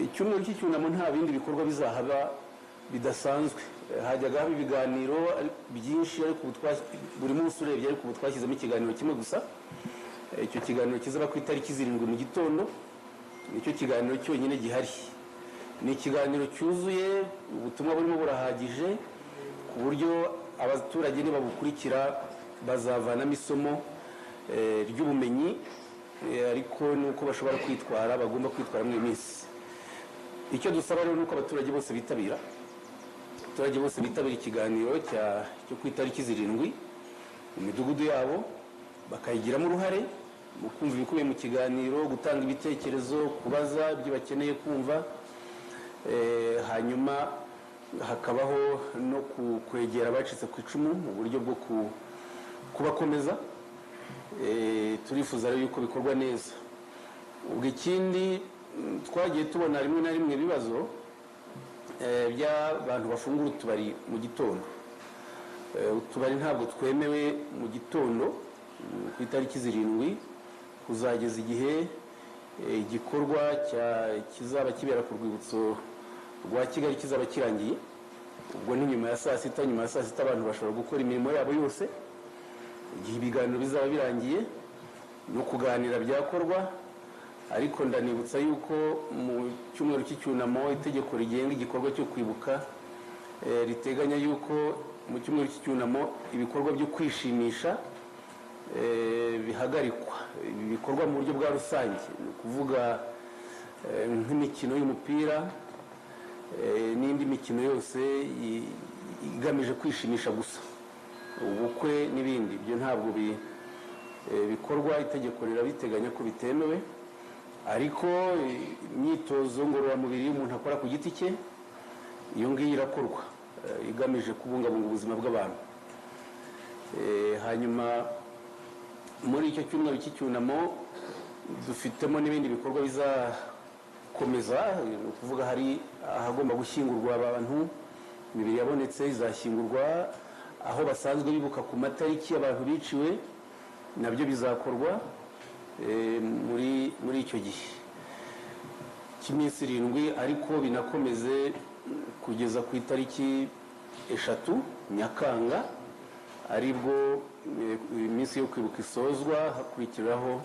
icyumweru cy'icyunamo nta bindi bikorwa bizahaba bidasanzwe. Hajyaga haba ibiganiro byinshi ariko buri munsi urebye ariko ubu twashyizemo ikiganiro kimwe gusa. Icyo kiganiro kizaba ku itariki 7 mu gitondo, nicyo kiganiro cyonyine gihari. Ni ikiganiro cyuzuye, ubutumwa burimo burahagije ku buryo abaturage nibabukurikira bazavanamo isomo ry'ubumenyi, ariko nuko bashobora kwitwara, bagomba kwitwara mu minsi. Icyo dusaba rero nuko abaturage bose bitabira ikiganiro cyo ku itariki 7 mu midugudu yabo, bakayigiramo uruhare mu kumva ibikubiye mu kiganiro, gutanga ibitekerezo, kubaza ibyo bakeneye kumva, hanyuma hakabaho no kwegera abacitse ku icumu mu buryo bwo kubakomeza. Turifuza rero yuko bikorwa neza. Ubwo ikindi twagiye tubona rimwe na rimwe ibibazo by'abantu bafungura utubari mu gitondo. Utubari ntabwo twemewe mu gitondo ku itariki 7 kuzageza igihe igikorwa kizaba kibera ku rwibutso rwa Kigali kizaba kirangiye. Ubwo ni nyuma ya saa sita abantu bashobora gukora imirimo yabo yose. Igihe ibiganiro bizaba birangiye no kuganira byakorwa, ariko ndanibutsa yuko mu cyumweru cy'icyunamo itegeko rigenga igikorwa cyo kwibuka riteganya yuko mu cyumweru cy'icyunamo ibikorwa byo kwishimisha bihagarikwa. Ibi bikorwa mu buryo bwa rusange, ni ukuvuga nk'imikino y'umupira n'indi mikino yose igamije kwishimisha gusa, ubukwe n'ibindi, ibyo ntabwo bikorwa. Itegeko rirabiteganya ko bitemewe, ariko imyitozo ngororamubiri y'umuntu akora ku giti cye, iyo ngiyo irakorwa igamije kubungabunga ubuzima bw'abantu. Hanyuma muri icyo cyumweru cy'icyunamo dufitemo n'ibindi bikorwa bizakomeza. Ni ukuvuga hari ahagomba gushyingurwa abantu, imibiri yabonetse izashyingurwa aho basanzwe bibuka ku matariki abantu biciwe, nabyo bizakorwa muri icyo gihe cy'iminsi 7, ariko binakomeze kugeza ku itariki 3 Nyakanga, aribwo iminsi yo kwibuka isozwa, hakurikiraho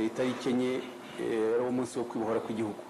itariki 4 ari umunsi wo kwibohora kw'igihugu.